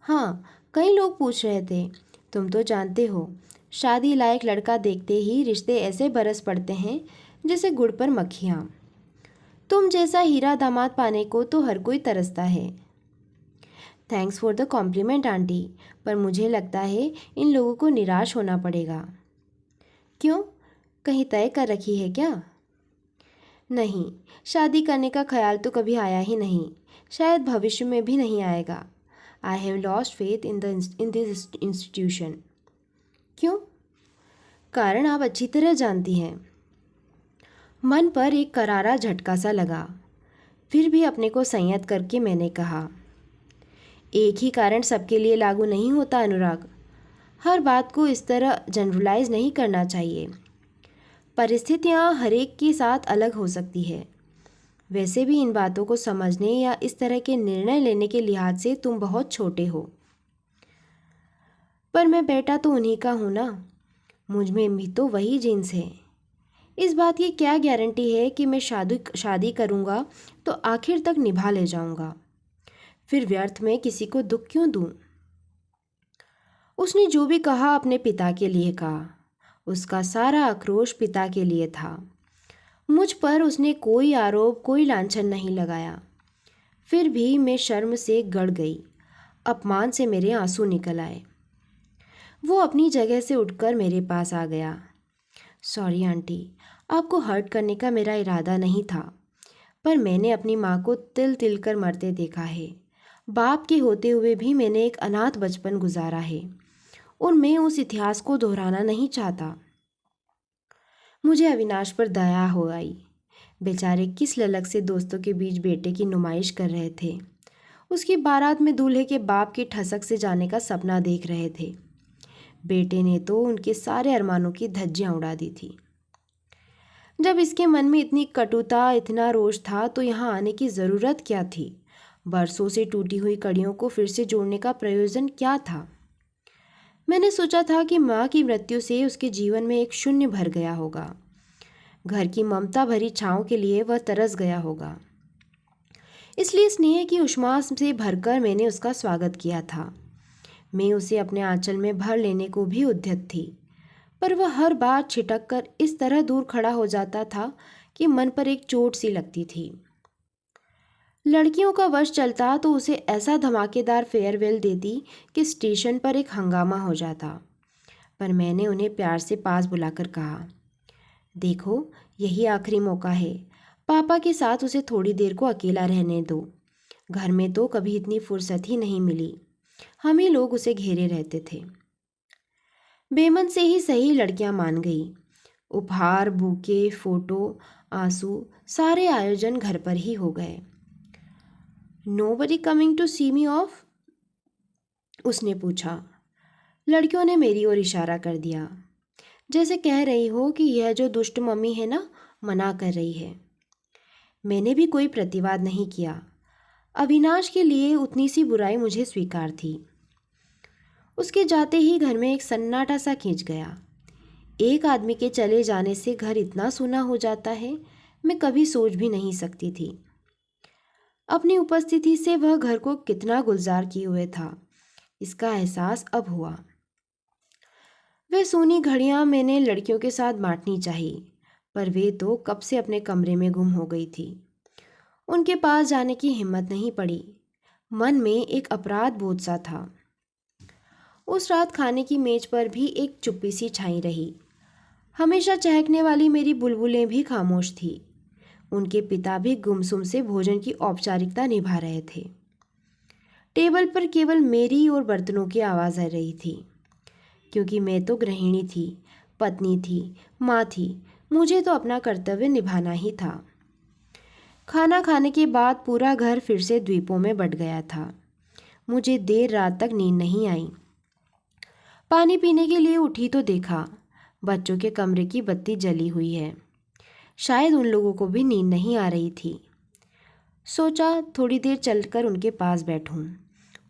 हाँ, कई लोग पूछ रहे थे। तुम तो जानते हो, शादी लायक लड़का देखते ही रिश्ते ऐसे बरस पड़ते हैं जैसे गुड़ पर मक्खियाँ। तुम जैसा हीरा दामाद पाने को तो हर कोई तरसता है। Thanks for the compliment aunty, पर मुझे लगता है इन लोगों को निराश होना पड़ेगा। क्यों, कहीं तय कर रखी है क्या? नहीं, शादी करने का ख्याल तो कभी आया ही नहीं, शायद भविष्य में भी नहीं आएगा। I have lost faith in this institution. क्यों? कारण आप अच्छी तरह जानती हैं। मन पर एक करारा झटका सा लगा। फिर भी अपने को संयत करके मैंने कहा, एक ही कारण सबके लिए लागू नहीं होता अनुराग। हर बात को इस तरह जनरलाइज नहीं करना चाहिए। परिस्थितियाँ हरेक के साथ अलग हो सकती है। वैसे भी इन बातों को समझने या इस तरह के निर्णय लेने के लिहाज से तुम बहुत छोटे हो। पर मैं बेटा तो उन्हीं का हूँ ना, मुझ में भी तो वही जीन्स है। इस बात की क्या गारंटी है कि मैं शादी करूँगा तो आखिर तक निभा ले जाऊँगा? फिर व्यर्थ में किसी को दुख क्यों दूँ? उसने जो भी कहा अपने पिता के लिए कहा। उसका सारा आक्रोश पिता के लिए था। मुझ पर उसने कोई आरोप, कोई लांछन नहीं लगाया। फिर भी मैं शर्म से गड़ गई। अपमान से मेरे आंसू निकल आए। वो अपनी जगह से उठकर मेरे पास आ गया। सॉरी आंटी, आपको हर्ट करने का मेरा इरादा नहीं था, पर मैंने अपनी माँ को तिल तिल कर मरते देखा है। बाप के होते हुए भी मैंने एक अनाथ बचपन गुजारा है और मैं उस इतिहास को दोहराना नहीं चाहता। मुझे अविनाश पर दया हो आई। बेचारे किस ललक से दोस्तों के बीच बेटे की नुमाइश कर रहे थे। उसकी बारात में दूल्हे के बाप की ठसक से जाने का सपना देख रहे थे। बेटे ने तो उनके सारे अरमानों की धज्जियां उड़ा दी थी। जब इसके मन में इतनी कटुता, इतना रोष था, तो यहाँ आने की ज़रूरत क्या थी? बरसों से टूटी हुई कड़ियों को फिर से जोड़ने का प्रयोजन क्या था? मैंने सोचा था कि माँ की मृत्यु से उसके जीवन में एक शून्य भर गया होगा। घर की ममता भरी छाँव के लिए वह तरस गया होगा। इसलिए स्नेह की उष्मा से भरकर मैंने उसका स्वागत किया था। मैं उसे अपने आंचल में भर लेने को भी उद्यत थी, पर वह हर बार छिटक कर इस तरह दूर खड़ा हो जाता था कि मन पर एक चोट सी लगती थी। लड़कियों का वश चलता तो उसे ऐसा धमाकेदार फेयरवेल देती कि स्टेशन पर एक हंगामा हो जाता। पर मैंने उन्हें प्यार से पास बुलाकर कहा, देखो, यही आखिरी मौका है। पापा के साथ उसे थोड़ी देर को अकेला रहने दो। घर में तो कभी इतनी फुर्सत ही नहीं मिली। हम ही लोग उसे घेरे रहते थे। बेमन से ही सही लड़कियां मान गई। उपहार, बुके, फोटो, आंसू, सारे आयोजन घर पर ही हो गए। Nobody coming to see me off? उसने पूछा। लड़कियों ने मेरी ओर इशारा कर दिया, जैसे कह रही हो कि यह जो दुष्ट मम्मी है ना, मना कर रही है। मैंने भी कोई प्रतिवाद नहीं किया। अविनाश के लिए उतनी सी बुराई मुझे स्वीकार थी। उसके जाते ही घर में एक सन्नाटा सा खींच गया। एक आदमी के चले जाने से घर इतना सूना हो जाता है, मैं कभी सोच भी नहीं सकती थी। अपनी उपस्थिति से वह घर को कितना गुलजार किए हुए था, इसका एहसास अब हुआ। वे सोनी घड़ियां मैंने लड़कियों के साथ बांटनी चाहिए, पर वे तो कब से अपने कमरे में गुम हो गई थी। उनके पास जाने की हिम्मत नहीं पड़ी। मन में एक अपराध बोध सा था। उस रात खाने की मेज पर भी एक चुप्पी सी छाई रही। हमेशा चहकने वाली मेरी बुलबुलें भी खामोश थी। उनके पिता भी गुमसुम से भोजन की औपचारिकता निभा रहे थे। टेबल पर केवल मेरी और बर्तनों की आवाज़ आ रही थी, क्योंकि मैं तो गृहिणी थी, पत्नी थी, माँ थी। मुझे तो अपना कर्तव्य निभाना ही था। खाना खाने के बाद पूरा घर फिर से द्वीपों में बंट गया था। मुझे देर रात तक नींद नहीं आई। पानी पीने के लिए उठी तो देखा बच्चों के कमरे की बत्ती जली हुई है। शायद उन लोगों को भी नींद नहीं आ रही थी। सोचा थोड़ी देर चलकर उनके पास बैठूं,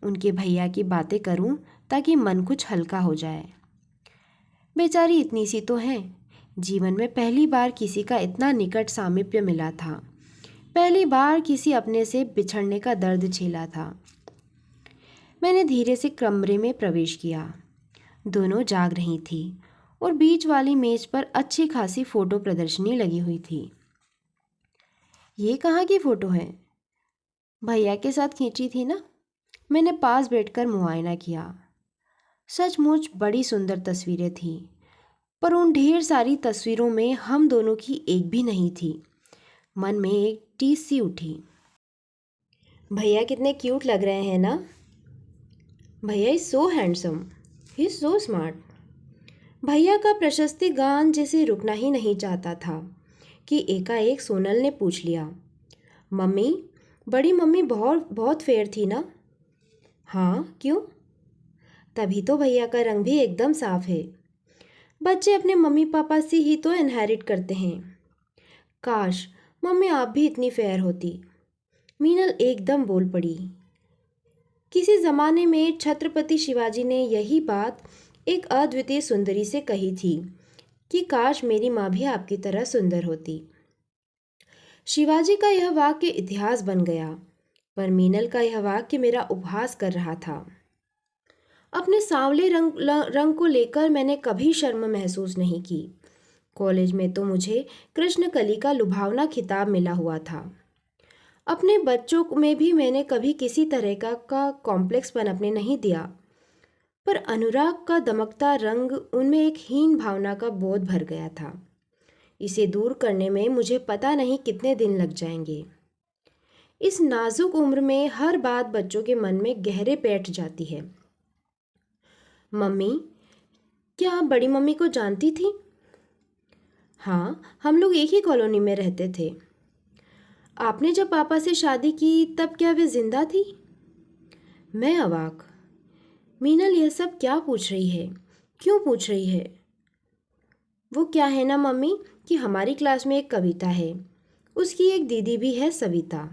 उनके भैया की बातें करूं ताकि मन कुछ हल्का हो जाए। बेचारी इतनी सी तो है। जीवन में पहली बार किसी का इतना निकट सामीप्य मिला था। पहली बार किसी अपने से बिछड़ने का दर्द झेला था। मैंने धीरे से कमरे में प्रवेश किया। दोनों जाग रही थी और बीच वाली मेज पर अच्छी खासी फोटो प्रदर्शनी लगी हुई थी। ये कहाँ की फोटो है? भैया के साथ खींची थी ना? मैंने पास बैठकर मुआयना किया। सचमुच बड़ी सुंदर तस्वीरें थीं, पर उन ढेर सारी तस्वीरों में हम दोनों की एक भी नहीं थी। मन में एक टीस सी उठी। भैया कितने क्यूट लग रहे हैं ना? भैया is so handsome, he is so smart. भैया का प्रशस्ति गान जैसे रुकना ही नहीं चाहता था कि एकाएक सोनल ने पूछ लिया, मम्मी, बड़ी मम्मी बहुत बहुत फेयर थी ना? हाँ, क्यों? तभी तो भैया का रंग भी एकदम साफ है। बच्चे अपने मम्मी पापा से ही तो इनहेरिट करते हैं। काश मम्मी आप भी इतनी फेयर होती। मीनल एकदम बोल पड़ी। किसी ज़माने में छत्रपति शिवाजी ने यही बात एक अद्वितीय सुंदरी से कही थी कि काश मेरी माँ भी आपकी तरह सुंदर होती। शिवाजी का यह वाक्य इतिहास बन गया, पर मीनल का यह वाक्य मेरा उपहास कर रहा था। अपने सांवले रंग को लेकर मैंने कभी शर्म महसूस नहीं की। कॉलेज में तो मुझे कृष्णकली का लुभावना खिताब मिला हुआ था। अपने बच्चों में भी मैंने कभी किसी तरह का कॉम्प्लेक्स पनपने नहीं दिया, पर अनुराग का दमकता रंग उनमें एक हीन भावना का बोध भर गया था। इसे दूर करने में मुझे पता नहीं कितने दिन लग जाएंगे। इस नाजुक उम्र में हर बात बच्चों के मन में गहरे बैठ जाती है। मम्मी, क्या आप बड़ी मम्मी को जानती थी? हाँ, हम लोग एक ही कॉलोनी में रहते थे। आपने जब पापा से शादी की तब क्या वे जिंदा थी? मैं अवाक। मीनल यह सब क्या पूछ रही है? क्यों पूछ रही है? वो क्या है ना मम्मी कि हमारी क्लास में एक कविता है, उसकी एक दीदी भी है सविता।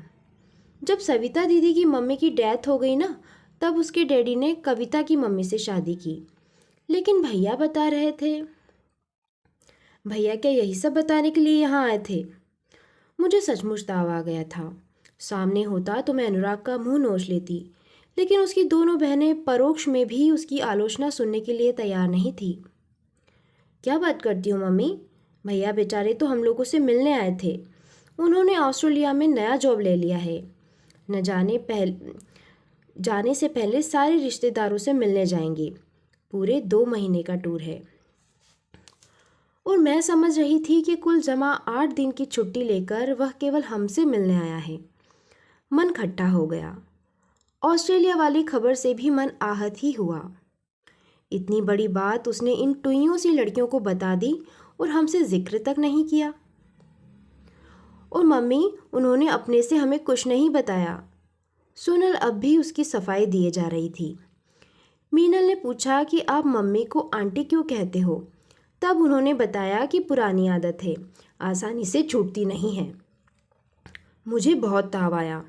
जब सविता दीदी की मम्मी की डेथ हो गई ना, तब उसके डैडी ने कविता की मम्मी से शादी की। लेकिन भैया बता रहे थे। भैया क्या यही सब बताने के लिए यहाँ आए थे? मुझे सचमुच ताव आ गया था। सामने होता तो मैं अनुराग का मुंह नोच लेती, लेकिन उसकी दोनों बहनें परोक्ष में भी उसकी आलोचना सुनने के लिए तैयार नहीं थी। क्या बात करती हो मम्मी? भैया बेचारे तो हम लोगों से मिलने आए थे। उन्होंने ऑस्ट्रेलिया में नया जॉब ले लिया है। न जाने से पहले सारे रिश्तेदारों से मिलने जाएंगे। पूरे 2 महीने का टूर है। और मैं समझ रही थी कि कुल जमा 8 दिन की छुट्टी लेकर वह केवल हमसे मिलने आया है। मन खट्टा हो गया। ऑस्ट्रेलिया वाली खबर से भी मन आहत ही हुआ। इतनी बड़ी बात उसने इन टुइयों सी लड़कियों को बता दी और हमसे जिक्र तक नहीं किया। और मम्मी, उन्होंने अपने से हमें कुछ नहीं बताया। सोनल अब भी उसकी सफाई दिए जा रही थी। मीनल ने पूछा कि आप मम्मी को आंटी क्यों कहते हो? तब उन्होंने बताया कि पुरानी आदत है, आसानी से छूटती नहीं है। मुझे बहुत ताव आया।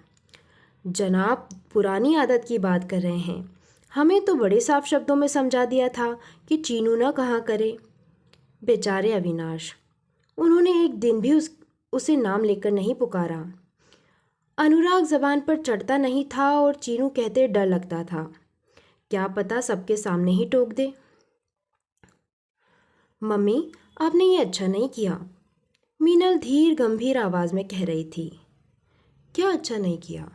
जनाब पुरानी आदत की बात कर रहे हैं? हमें तो बड़े साफ शब्दों में समझा दिया था कि चीनू ना कहा करे। बेचारे अविनाश, उन्होंने एक दिन भी उसे नाम लेकर नहीं पुकारा। अनुराग जबान पर चढ़ता नहीं था और चीनू कहते डर लगता था, क्या पता सबके सामने ही टोक दे। मम्मी, आपने ये अच्छा नहीं किया, मीनल धीर गंभीर आवाज में कह रही थी। क्या अच्छा नहीं किया?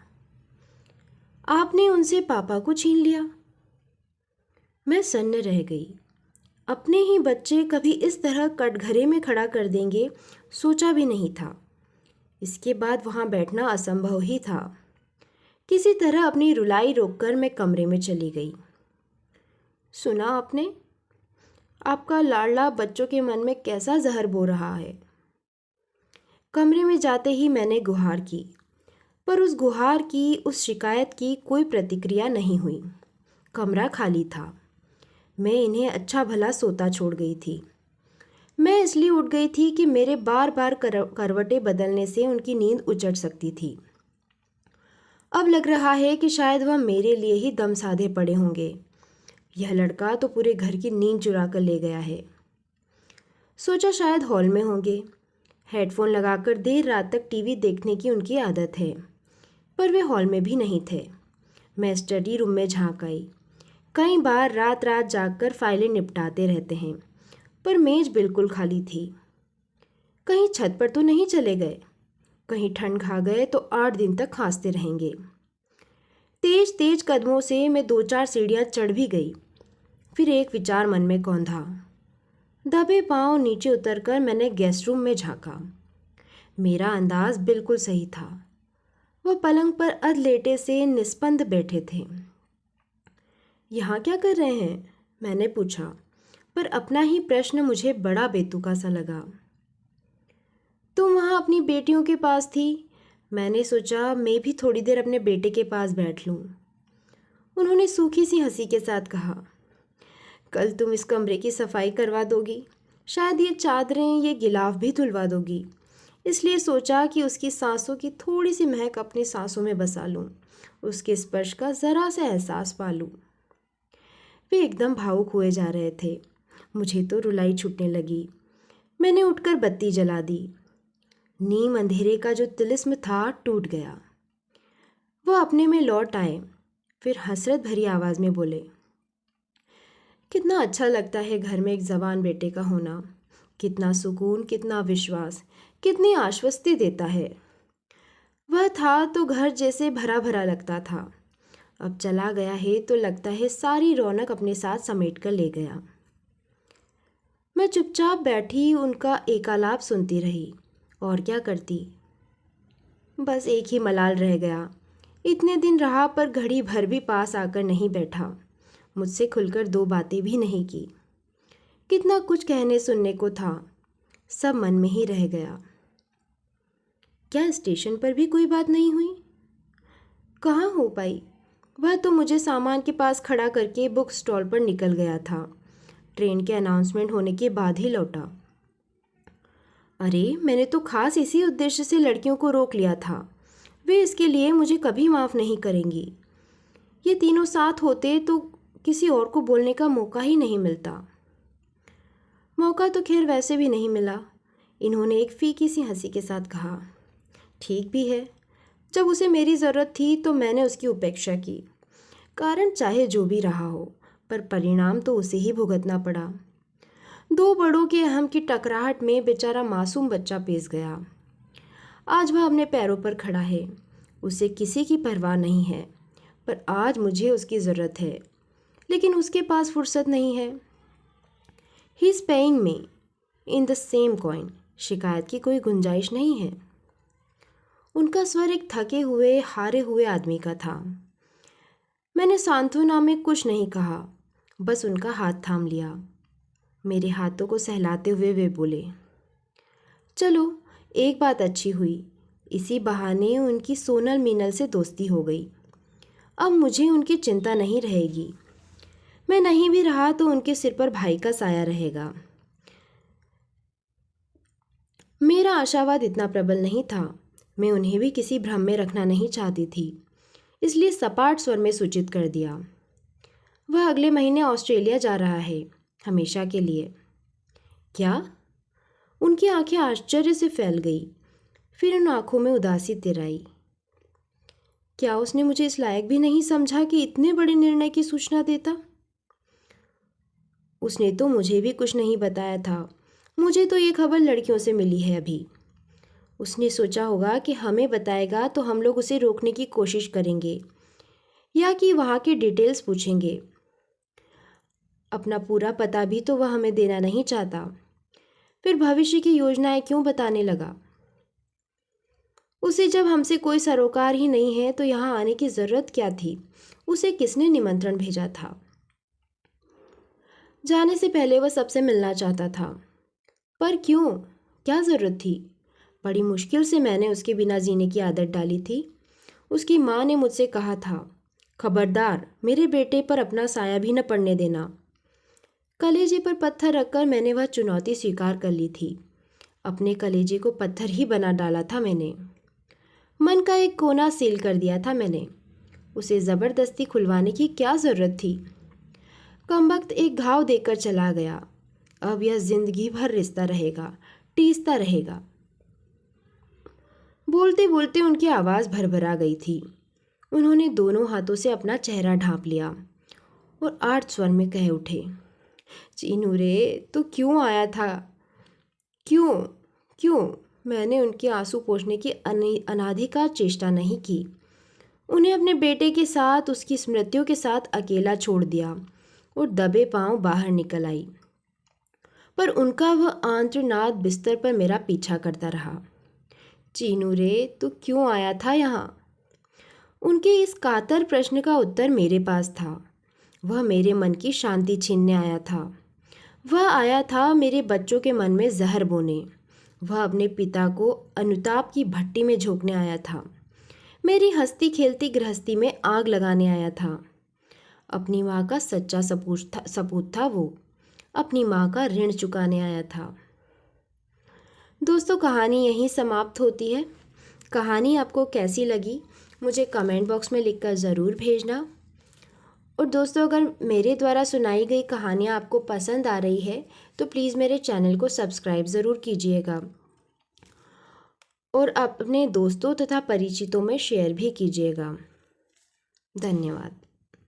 आपने उनसे पापा को छीन लिया। मैं सन्न रह गई। अपने ही बच्चे कभी इस तरह कटघरे में खड़ा कर देंगे, सोचा भी नहीं था। इसके बाद वहां बैठना असंभव ही था। किसी तरह अपनी रुलाई रोककर मैं कमरे में चली गई। सुना आपने? आपका लाडला बच्चों के मन में कैसा जहर बो रहा है। कमरे में जाते ही मैंने गुहार की, पर उस गुहार की, उस शिकायत की कोई प्रतिक्रिया नहीं हुई। कमरा खाली था। मैं इन्हें अच्छा भला सोता छोड़ गई थी। मैं इसलिए उठ गई थी कि मेरे बार बार करवटें बदलने से उनकी नींद उजड़ सकती थी। अब लग रहा है कि शायद वह मेरे लिए ही दम साधे पड़े होंगे। यह लड़का तो पूरे घर की नींद चुरा कर ले गया है। सोचा शायद हॉल में होंगे। हेडफोन लगाकर देर रात तक टीवी देखने की उनकी आदत है, पर वे हॉल में भी नहीं थे। मैं स्टडी रूम में झांक आई। कई बार रात रात जागकर फाइलें निपटाते रहते हैं, पर मेज बिल्कुल खाली थी। कहीं छत पर तो नहीं चले गए? कहीं ठंड खा गए तो 8 दिन तक खांसते रहेंगे। तेज तेज कदमों से मैं 2-4 सीढ़ियां चढ़ भी गई। फिर एक विचार मन में कौंधा। दबे पांव नीचे उतरकर मैंने गेस्ट रूम में झांका। मेरा अंदाज बिल्कुल सही था। वह पलंग पर अध लेटे से निस्पंद बैठे थे। यहाँ क्या कर रहे हैं? मैंने पूछा, पर अपना ही प्रश्न मुझे बड़ा बेतुका सा लगा। तुम वहाँ अपनी बेटियों के पास थी। मैंने सोचा मैं भी थोड़ी देर अपने बेटे के पास बैठ लूँ। उन्होंने सूखी सी हंसी के साथ कहा, कल तुम इस कमरे की सफाई करवा दोगी, शायद ये चादरें, ये गिलाफ भी धुलवा दोगी। इसलिए सोचा कि उसकी सांसों की थोड़ी सी महक अपनी सांसों में बसा लूँ, उसके स्पर्श का ज़रा सा एहसास पा लूँ। वे एकदम भावुक हुए जा रहे थे। मुझे तो रुलाई छूटने लगी। मैंने उठकर बत्ती जला दी। नीम अंधेरे का जो तिलिस्म था टूट गया। वह अपने में लौट आए। फिर हसरत भरी आवाज़ में बोले, कितना अच्छा लगता है घर में एक जवान बेटे का होना। कितना सुकून, कितना विश्वास, कितनी आश्वस्ति देता है। वह था तो घर जैसे भरा भरा लगता था। अब चला गया है तो लगता है सारी रौनक अपने साथ समेट कर ले गया। मैं चुपचाप बैठी उनका एकालाप सुनती रही। और क्या करती? बस एक ही मलाल रह गया। इतने दिन रहा पर घड़ी भर भी पास आकर नहीं बैठा। मुझसे खुलकर 2 बातें भी नहीं की। कितना कुछ कहने सुनने को था, सब मन में ही रह गया। क्या स्टेशन पर भी कोई बात नहीं हुई? कहाँ हो पाई? वह तो मुझे सामान के पास खड़ा करके बुक स्टॉल पर निकल गया था। ट्रेन के अनाउंसमेंट होने के बाद ही लौटा। अरे, मैंने तो खास इसी उद्देश्य से लड़कियों को रोक लिया था। वे इसके लिए मुझे कभी माफ़ नहीं करेंगी। ये तीनों साथ होते तो किसी और को बोलने का मौका ही नहीं मिलता। मौका तो खैर वैसे भी नहीं मिला, इन्होंने एक फीकी सी हंसी के साथ कहा। ठीक भी है, जब उसे मेरी ज़रूरत थी तो मैंने उसकी उपेक्षा की। कारण चाहे जो भी रहा हो, पर परिणाम तो उसे ही भुगतना पड़ा। दो बड़ों के अहम की टकराहट में बेचारा मासूम बच्चा पेश गया। आज वह अपने पैरों पर खड़ा है, उसे किसी की परवाह नहीं है, पर आज मुझे उसकी ज़रूरत है, लेकिन उसके पास फुर्सत नहीं है। He is paying me in the same coin. शिकायत की कोई गुंजाइश नहीं है। उनका स्वर एक थके हुए हारे हुए आदमी का था। मैंने सांत्वना में कुछ नहीं कहा, बस उनका हाथ थाम लिया। मेरे हाथों को सहलाते हुए वे बोले, चलो, एक बात अच्छी हुई, इसी बहाने उनकी सोनल मीनल से दोस्ती हो गई। अब मुझे उनकी चिंता नहीं रहेगी। मैं नहीं भी रहा तो उनके सिर पर भाई का साया रहेगा। मेरा आशावाद इतना प्रबल नहीं था। मैं उन्हें भी किसी भ्रम में रखना नहीं चाहती थी, इसलिए सपाट स्वर में सूचित कर दिया। वह अगले महीने ऑस्ट्रेलिया जा रहा है, हमेशा के लिए। क्या? उनकी आंखें आश्चर्य से फैल गई, फिर उन आंखों में उदासी तिराई। क्या उसने मुझे इस लायक भी नहीं समझा कि इतने बड़े निर्णय की सूचना देता? उसने तो मुझे भी कुछ नहीं बताया था। मुझे तो ये खबर लड़कियों से मिली है अभी। उसने सोचा होगा कि हमें बताएगा तो हम लोग उसे रोकने की कोशिश करेंगे या कि वहाँ के डिटेल्स पूछेंगे। अपना पूरा पता भी तो वह हमें देना नहीं चाहता। फिर भविष्य की योजनाएं क्यों बताने लगा? उसे जब हमसे कोई सरोकार ही नहीं है तो यहाँ आने की ज़रूरत क्या थी? उसे किसने निमंत्रण भेजा था? जाने से पहले वह सबसे मिलना चाहता था, पर क्यों? क्या ज़रूरत थी? बड़ी मुश्किल से मैंने उसके बिना जीने की आदत डाली थी। उसकी माँ ने मुझसे कहा था, खबरदार, मेरे बेटे पर अपना साया भी न पड़ने देना। कलेजे पर पत्थर रखकर मैंने वह चुनौती स्वीकार कर ली थी। अपने कलेजे को पत्थर ही बना डाला था मैंने। मन का एक कोना सील कर दिया था मैंने। उसे ज़बरदस्ती खुलवाने की क्या ज़रूरत थी? कमबख्त एक घाव देकर चला गया। अब यह जिंदगी भर रिश्ता रहेगा, टीसता रहेगा। बोलते बोलते उनकी आवाज़ भरभरा गई थी। उन्होंने दोनों हाथों से अपना चेहरा ढांप लिया और आर्त स्वर में कह उठे, चीनू रे, तू क्यों आया था? क्यों? क्यों? मैंने उनके आंसू पोंछने की अनाधिकार चेष्टा नहीं की। उन्हें अपने बेटे के साथ, उसकी स्मृतियों के साथ अकेला छोड़ दिया और दबे पांव बाहर निकल आई। पर उनका वह आंत्रनाद बिस्तर पर मेरा पीछा करता रहा। चीनू रे, तू क्यों आया था यहाँ? उनके इस कातर प्रश्न का उत्तर मेरे पास था। वह मेरे मन की शांति छीनने आया था। वह आया था मेरे बच्चों के मन में जहर बोने। वह अपने पिता को अनुताप की भट्टी में झोंकने आया था। मेरी हंसती खेलती गृहस्थी में आग लगाने आया था। अपनी माँ का सच्चा सपूत था वो। अपनी माँ का ऋण चुकाने आया था। दोस्तों, कहानी यहीं समाप्त होती है। कहानी आपको कैसी लगी मुझे कमेंट बॉक्स में लिखकर ज़रूर भेजना। और दोस्तों, अगर मेरे द्वारा सुनाई गई कहानियाँ आपको पसंद आ रही है तो प्लीज़ मेरे चैनल को सब्सक्राइब ज़रूर कीजिएगा और अपने दोस्तों तथा परिचितों में शेयर भी कीजिएगा। धन्यवाद।